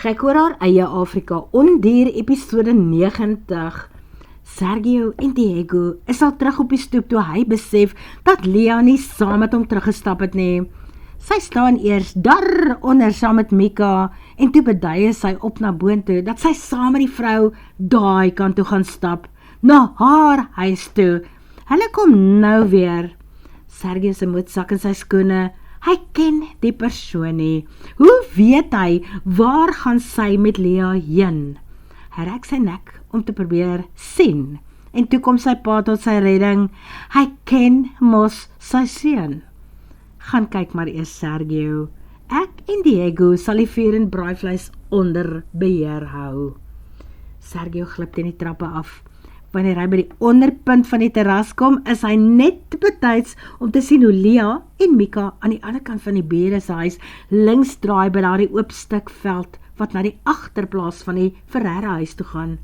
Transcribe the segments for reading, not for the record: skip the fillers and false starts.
Gek oor haar eie Afrika Ondier episode 90. Sergio en Diego is al terug op die stoep toe hy besef dat Lea nie saam met hom teruggestap het nie. Sy staan eers daaronder saam met Mika en toe beduie sy op na boontoe dat sy saam met die vrou daai kant toe gaan stap, na haar huis toe. Hulle kom nou weer. Sergio se moedsak en sy skoene. Hy ken die persoon nie. Hoe weet hy waar gaan sy met Lea heen? Hy rek sy nek om te probeer sien en toe kom sy pa tot sy redding. Hy ken mos sy seun. Gaan kyk maar eers Sergio. Ek en Diego sal die vuur en braaivleis onder beheer hou. Sergio glip teen die trappe af. Wanneer hy by die onderpunt van die terras kom, is hy net betyds om te sien hoe Lea en Mika aan die ander kant van die bure se huis links draai by daardie oop stuk veld wat na die agterplaas van die Ferreira huis toe gaan.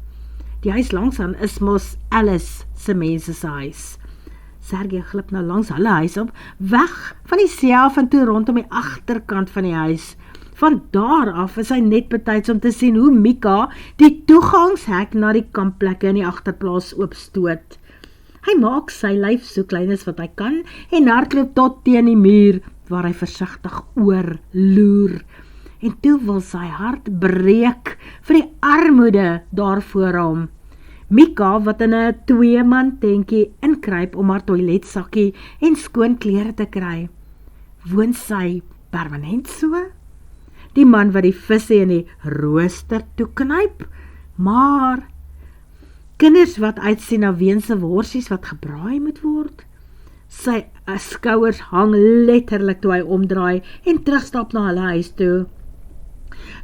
Die huis langsaan is mos Alice se mense se huis. Sergio glip nou langs hulle huis op, weg van die see af en toe rondom die agterkant van die huis. Van daar af is hy net betyds om te sien hoe Mika die toegangshek na die kampplekke in die agterplaas oopstoot. Hy maak sy lyf so klein as wat hy kan en hardloop tot teen die muur waar hy versigtig oor loer. En toe wil sy hart breek vir die armoede daar voor hom. Mika wat in 'n 2-man tentjie inkruip om haar toiletsakkie en skoon klere te kry. Woon sy permanent so? Die man wat die visse in die rooster toeknyp, maar kinders wat uitsien na weense worsies wat gebraai moet word. Sy skouers hang letterlik toe hy omdraai en terugstap na hulle huis toe.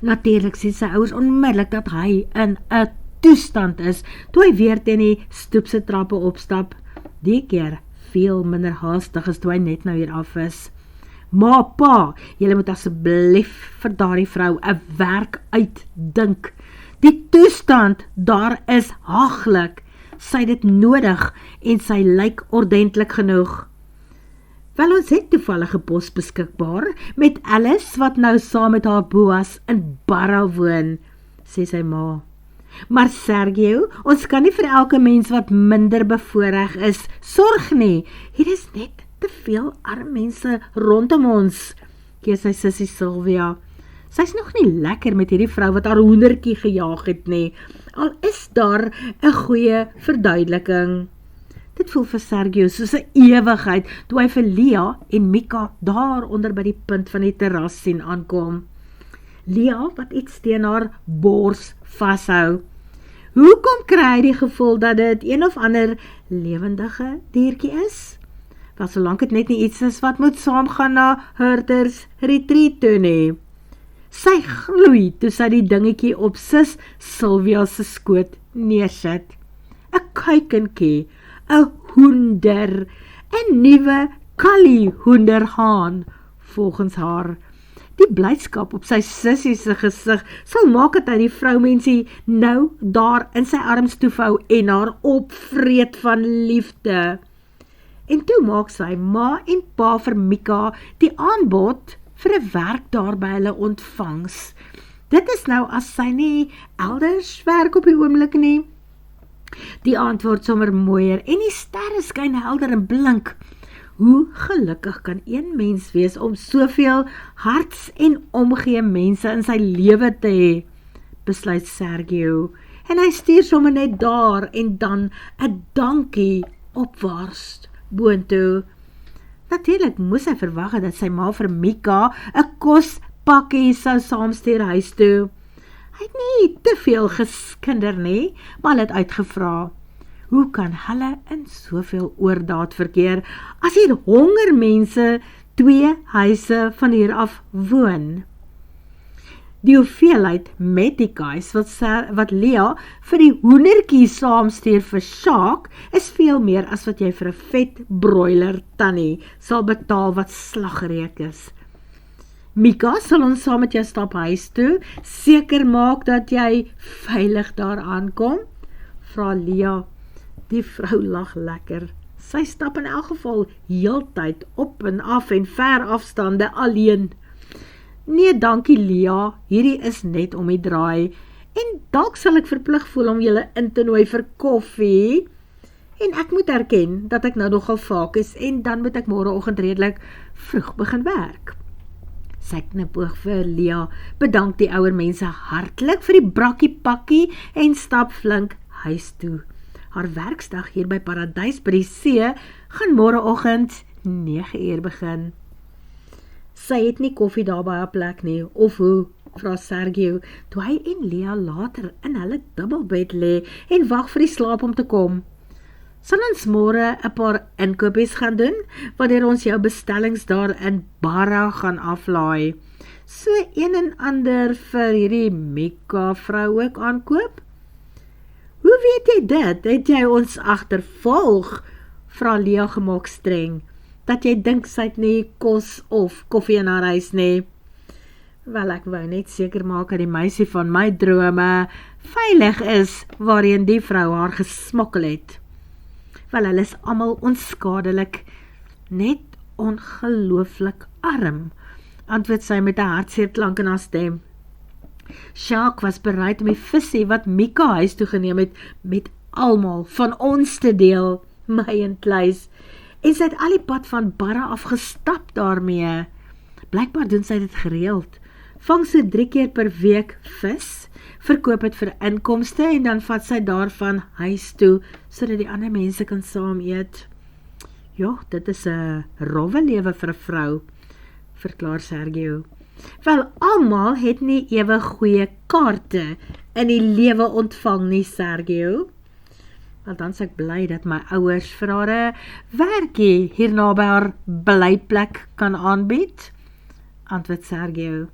Natuurlik sien sy ouers onmiddellik dat hy in 'n toestand is, toe hy weer teen die stoepse trappe opstap. Die keer veel minder haastig as toe hy net nou hier af is. Ma, pa, julle moet asseblief vir daardie vrou 'n werk uitdink. Die toestand daar is haglik. Sy het dit nodig en sy lyk ordentlik genoeg. Wel, ons het toevallige pos beskikbaar met Alice wat nou saam met haar Boas in Barra woon, sê sy ma. Maar Sergio, ons kan nie vir elke mens wat minder bevoorreg is sorg nie. Hier is net te veel arme mense rondom ons, keer sy sussie Sylvia. Sy is nog nie lekker met hierdie vrou wat haar hoendertjie gejaag het nie, al is daar 'n goeie verduideliking. Dit voel vir Sergio soos 'n ewigheid, toe hy vir Lea en Mika daar onder by die punt van die terras sien aankom. Lea wat iets teen haar bors vashou. Hoekom kry hy die gevoel dat dit een of ander lewendige diertjie is? Wel, solank het net nie iets is wat moet saamgaan na Herders Retreat toe nie. Sy gloei toe sy die dingetjie op sis Sylvia se skoot neersit. 'n kuikentjie, 'n hoender, 'n nuwe kallie-hoenderhaan, volgens haar. Die blydskap op sy sussie se gesig sal maak dat hy die vroumensie nou daar in sy arms toevou en haar opvreet van liefde. En toe maak sy ma en pa vir Mika die aanbod vir 'n werk daar by hulle ontvangs. Dit is nou as sy nie elders werk op die oomblik nie. Die aand word sommer mooier en die sterre skyn helder en blink. Hoe gelukkig kan een mens wees om soveel harts- en omgee mense in sy lewe te hê, besluit Sergio. En hy stuur sommer net daar en dan 'n dankie opwaarts boontoe. Natuurlik moes hy verwag het dat sy ma vir Mika 'n kospakkie sou saamstuur huis toe. Hy het nie te veel geskinder nie, maar hy het uitgevra. Hoe kan hulle in soveel oordaad verkeer, as hier honger mense 2 huise van hier af woon? Die hoeveelheid Mettikais wat Lea vir die hoendertjie saamstuur vir Sjaak, is veel meer as wat jy vir 'n vet broiler tannie sal betaal wat slagreek is. Mika, sal ons saam met jou stap huis toe, seker maak dat jy veilig daar aankom? Vra Lea. Die vrou lag lekker. Sy stap in elk geval heeltyd op en af en ver afstande alleen. Nee, dankie Lia, hierdie is net om die draai. En dalk sal ek verplig voel om julle in te nooi vir koffie. En ek moet erken dat ek nou nogal vaak is en dan moet ek môreoggend redelik vroeg begin werk. Sy knipoog vir Lia, bedank die ouer mense hartlik vir die brakkie pakkie en stap flink huis toe. Haar werksdag hier by Paradys by die see gaan môreoggend 9 uur begin. Sy het nie koffie daar by haar plek nie, of hoe, vra Sergio, toe hy en Lia later in hulle dubbelbed lê en wag vir die slaap om te kom. Sal ons môre 'n paar inkopies gaan doen, wanneer ons jou bestellings daar in Barra gaan aflaai. So een en ander vir hierdie Mika vrou ook aankoop? Hoe weet jy dit? Het jy ons agtervolg? Vra Lia gemaak streng, dat jy dink sy het nie kos of koffie in haar huis nie. Wel, ek wou net seker maak dat die meisie van my drome veilig is waarheen die vrou haar gesmokkel het. Wel, hulle is almal onskadelik, net ongelooflik arm, antwoord sy met 'n hartseer klank in haar stem. Jacques was bereid om die visie wat Mika huis toe geneem het, met almal van ons te deel, my en Kluis, en sy het al die pad van Barra afgestap daarmee. Blykbaar doen sy dit gereeld, vang sy 3 keer per week vis, verkoop het vir inkomste en dan vat sy daarvan huis toe, sodat die ander mense kan saam eet. Ja, dit is 'n rowwe lewe vir 'n vrou, verklaar Sergio. Wel, almal het nie ewe goeie kaarte in die lewe ontvang nie, Sergio. Wel, dan is ek bly dat my ouers vir haar 'n werkie hier naby haar blyplek kan aanbied, antwoord Sergio.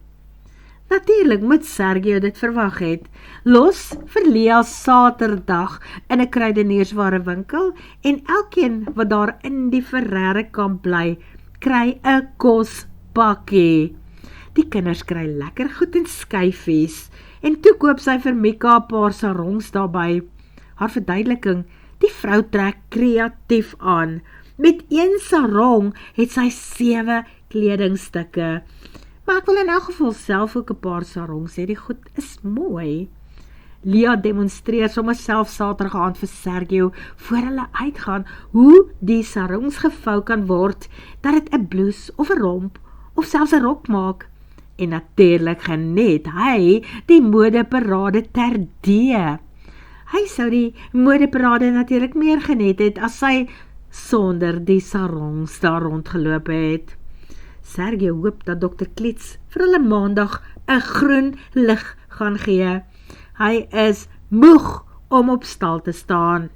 Natuurlik moet Sergio dit verwag het. Los vir Lia Saterdag in 'n kruidenierswarewinkel en elkeen wat daar in die Ferrere kamp bly, kry 'n kospakkie. Die kinders kry lekker goed en skyfies en toe koop sy vir Mika 'n paar sarongs daarby. Haar verduideliking, die vrou trek kreatief aan. Met een sarong het sy 7 kledingstukke. Maar ek wil in elk geval self ook 'n paar sarongs hê, die goed is mooi. Lia demonstreer sommer self Saterdag aand vir Sergio, voor hulle uitgaan, hoe die sarongs gevou kan word, dat dit 'n blouse of 'n romp, of selfs 'n rok maak. En natuurlik geniet hy die modeparade terdee. Hy sou die modeparade natuurlik meer geniet het, as sy sonder die sarongs daar rondgeloop het. Sergio hoop dat Dr. Klets vir hulle maandag 'n groen lig gaan gee. Hy is moeg om op stal te staan.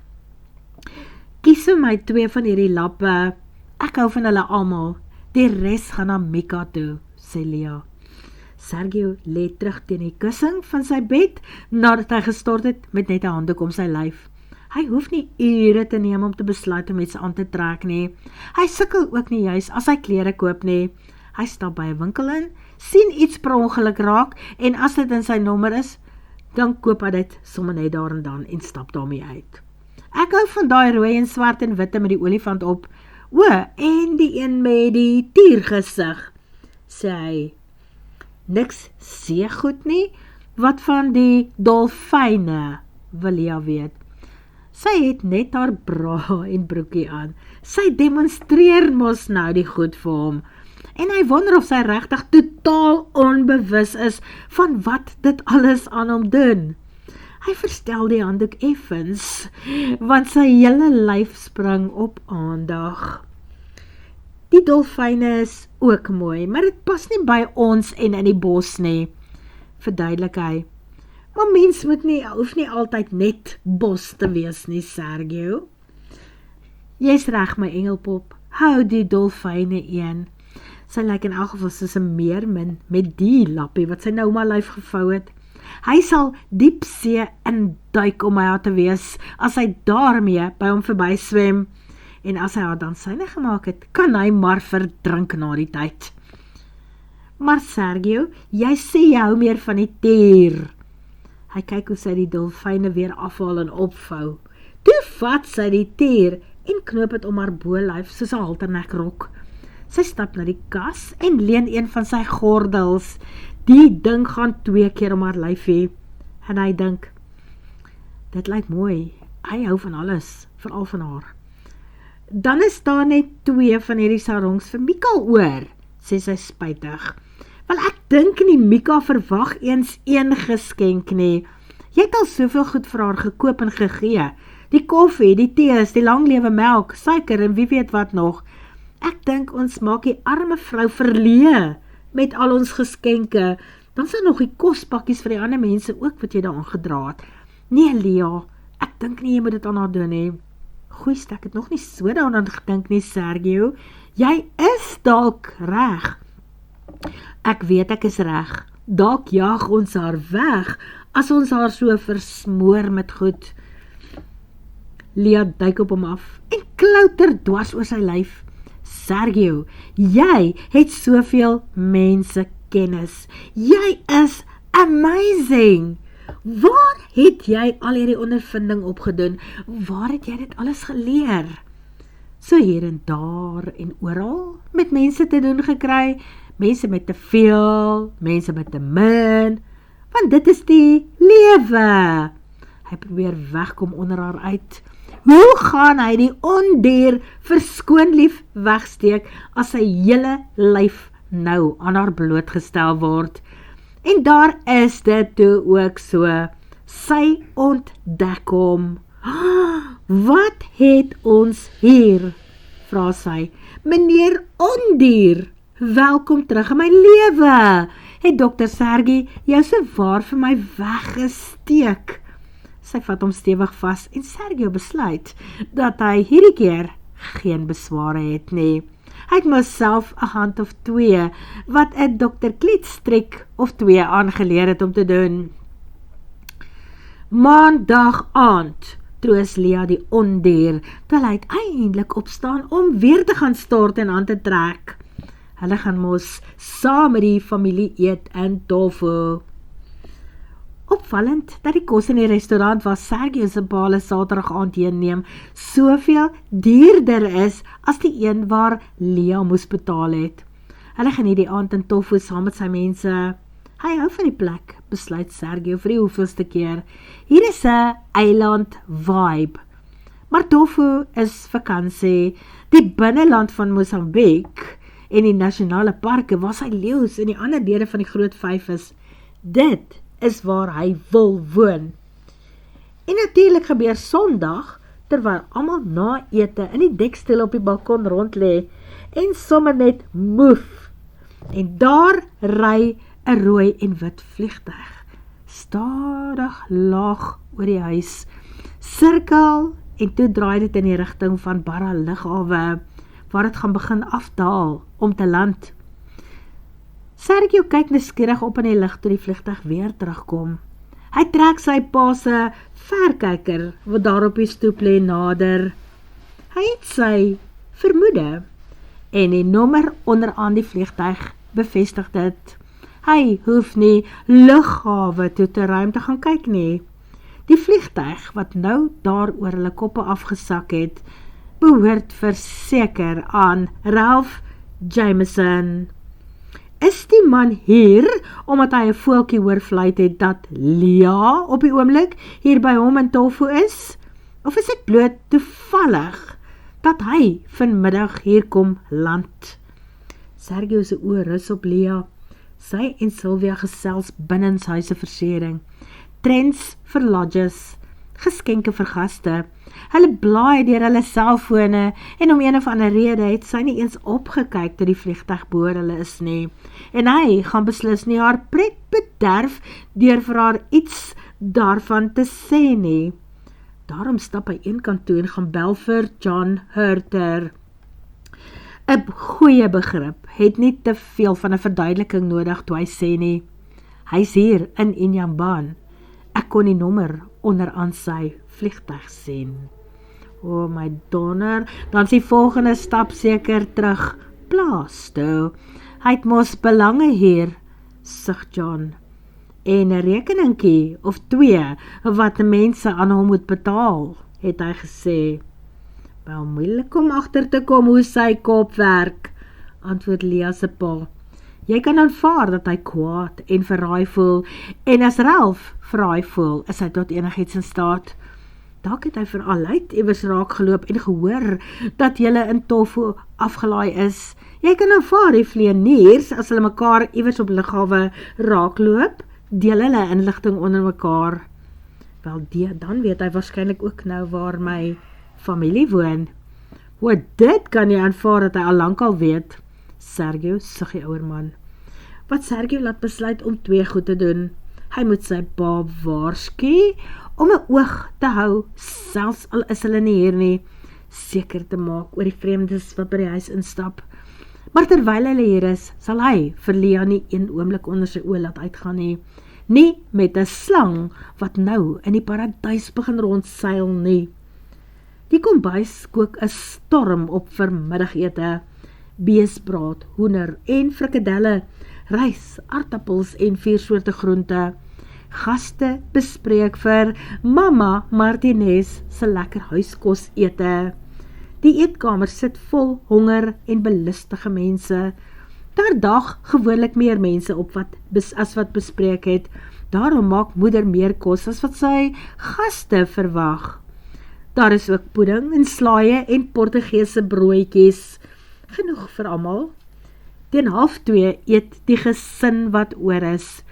Kies vir my 2 van hierdie lappe. Ek hou van hulle almal. Die res gaan na Mika toe, sê Lia. Sergio lê terug teen die kussing van sy bed, nadat hy gestort het met net 'n handdoek om sy lyf. Hy hoef nie ure te neem om te besluit om iets aan te trek nie. Hy sukkel ook nie juis as hy klere koop nie. Hy stap by 'n winkel in, sien iets per ongeluk raak, en as dit in sy nommer is, dan koop hy dit sommer net daar en dan en stap daarmee uit. Ek hou van daai rooi en swart en witte met die olifant op. O, en die een met die tiergesig, sê hy. Niks seegoed nie, wat van die dolfyne, wil Lia weet. Sy het net haar bra en broekie aan. Sy demonstreer mos nou die goed vir hom. En hy wonder of sy regtig totaal onbewus is van wat dit alles aan hom doen. Hy verstel die handdoek effens, want sy hele lyf spring op aandag. Die dolfyne is ook mooi, maar dit pas nie by ons en in die bos nie, verduidelik hy. Maar mens hoef nie altyd net bos te wees nie, Sergio. Jy's reg, my engelpop, hou die dolfyne een. Sy lyk in elk geval soos 'n meermin met die lappie wat sy nou maar lyf gevou het. Hy sal diep see induik om haar te wees, as hy daarmee by hom verby swem. En as hy haar dan syne gemaak het, kan hy maar verdrink na die tyd. Maar Sergio, jy sê jy hou meer van die tier. Hy kyk hoe sy die dolfyne weer afhaal en opvou. Toe vat sy die tier en knoop het om haar bolyf soos 'n halternekrok. Sy stap na die kas en leen een van sy gordels. Die ding gaan 2 keer om haar lyf hê. En hy dink, dit lyk mooi. Hy hou van alles, veral van haar. Dan is daar net 2 van hierdie sarongs vir Mika oor, sê sy spytig. Wel, ek dink nie Mika verwag eens een geskenk nie. Jy het al soveel goed vir haar gekoop en gegee. Die koffie, die tees, die langlewe melk, suiker en wie weet wat nog. Ek dink ons maak die arme vrou verlee met al ons geskenke. Dan sal nog die kospakkies vir die ander mense ook wat jy daar aangedra het. Nee, Lea, ek dink nie jy moet dit aan haar doen nie. Goeie, ek het nog nie so daaraan gedink nie, Sergio. Jy is dalk reg. Ek weet ek is reg. Dalk jaag ons haar weg, as ons haar so versmoor met goed. Lea duik op hom af en klouter dwars oor sy lyf. Sergio, jy het soveel mense kennis. Jy is amazing. Waar het jy al hierdie ondervinding opgedoen? Waar het jy dit alles geleer? So hier en daar en oral met mense te doen gekry, mense met te veel, mense met te min, want dit is die lewe. Hy probeer wegkom onder haar uit. Hoe gaan hy die ondier verskoonlief wegsteek as sy hele lyf nou aan haar blootgestel word? En daar is dit toe ook so. Sy ontdek hom. Wat het ons hier? Vra sy. Meneer Ondier, welkom terug in my lewe. Het dokter Sergie jou so waar vir my weggesteek? Sy vat hom stewig vas en Sergio besluit dat hy hierdie keer geen besware het nie. Hy het myself 'n hand of 2 wat 'n dokter Klietstrik of 2 aangeleer het om te doen. Maandag aand troos Lea die ondier, terwyl hy uiteindelik opstaan om weer te gaan stort en aan te trek. Hulle gaan mos saam met die familie eet in tofu. Opvallend dat die kos in die restaurant waar Sergio se pa Saterdag aand heen neem, soveel duurder is as die een waar Lea moes betaal het. Hulle geniet die aand in tofu saam met sy mense. Hy hou van die plek, besluit Sergio vir die hoeveelste keer. Hier is 'n eiland vibe. Maar tofu is vakansie. Die binneland van Mosambik en die nasionale parke waar sy leeu's en die ander dele van die groot 5 is. Dit is waar hy wil woon. En natuurlik gebeur Sondag, terwyl almal na ete in die dekstoel op die balkon rond lê en sommer net moef. En daar ry 'n rooi en wit vliegtuig, stadig laag oor die huis, sirkel en toe draai dit in die rigting van Barra lughawe, waar dit gaan begin afdaal om te land. Sergio kyk nuuskierig op in die lig toe die vliegtuig weer terugkom. Hy trek sy pa se verkyker wat daar op die stoep lê nader. Hy het sy vermoede en die nommer onderaan die vliegtuig bevestig dit. Hy hoef nie lughawe toe te ruim te gaan kyk nie. Die vliegtuig wat nou daar oor hulle koppe afgesak het, behoort verseker aan Ralph Jameson. Is die man hier, omdat hy 'n voeltjie hoor fluit het dat Lea op die oomblik hier by hom in tofu is? Of is dit bloot toevallig dat hy vanmiddag hier kom land? Sergio se oë rus op Lea. Sy en Sylvia gesels binnenshuise versiering. Trends vir lodges, geskenke vir gaste. Hulle blaai deur hulle selfone en om een of ander rede het sy nie eens opgekyk toe die vliegtuig bo hulle is nie. En hy gaan beslis nie haar pret bederf deur vir haar iets daarvan te sê nie. Daarom stap hy eenkant toe en gaan bel vir John Hurter. 'n Goeie begrip het nie te veel van 'n verduideliking nodig toe hy sê nie. Hy's hier in Inhambane. Ek kon die nommer onderaan sy vliegtuig sien. O my donder, dan is die volgende stap seker terug plaas toe. Hy het mos belange hier, sug John. En 'n rekeningkie of 2 wat mense aan hom moet betaal, het hy gesê. Wel moeilik om agter te kom hoe sy kop werk. antwoord Lea se pa. Jy kan aanvaar dat hy kwaad en verraai voel, en as Ralph verraai voel, is hy tot enigiets in staat. Dalk het hy vir Aleid iewers raak geloop en gehoor dat julle in tofu afgelaai is. Jy kan aanvaar die vleeniers, as hulle mekaar iewers op lughawe raakloop, deel hulle inligting onder mekaar. Wel, dan weet hy waarskynlik ook nou waar my familie woon. Dit kan jy aanvaar dat hy al lank al weet. Sergio sug die ouer man. Wat Sergio laat besluit om 2 goed te doen. Hy moet sy pa waarsku om 'n oog te hou, selfs al is hulle nie hier nie, seker te maak oor die vreemdes wat by die huis instap. Maar terwyl hulle hier is, sal hy vir Lea nie een oomblik onder sy oë laat uitgaan nie. Nie met 'n slang wat nou in die paradys begin rondseil nie. Die kombuis kook 'n storm op vir middagete. Beesbraad, hoender en frikadelle, rys, aardappels en 4 soorte groente. Gaste bespreek vir Mama Martinez se lekker huiskos ete. Die eetkamer sit vol honger en belustige mense. Daar dag gewoonlik meer mense op as wat bespreek het. Daarom maak moeder meer kos as wat sy gaste verwag. Daar is ook pudding en slaaie en Portugese broodjies. Genoeg vir almal. Teen 1:30 eet die gesin wat oor is.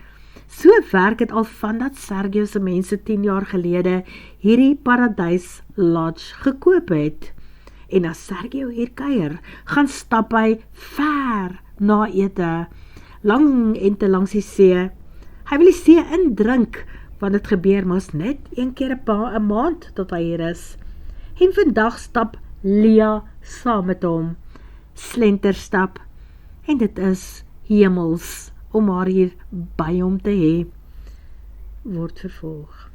So werk het al vandat Sergio se mense 10 jaar gelede hierdie Paradise Lodge gekoop het. En as Sergio hier kuier, gaan stap hy ver na ete, lang en te langs die see. Hy wil die see indrink, want dit gebeur mos net 1 keer 'n maand tot hy hier is. En vandag stap Lea saam met hom. Slenterstap, en dit is hemels om haar hier by hom te hê. Word vervolg.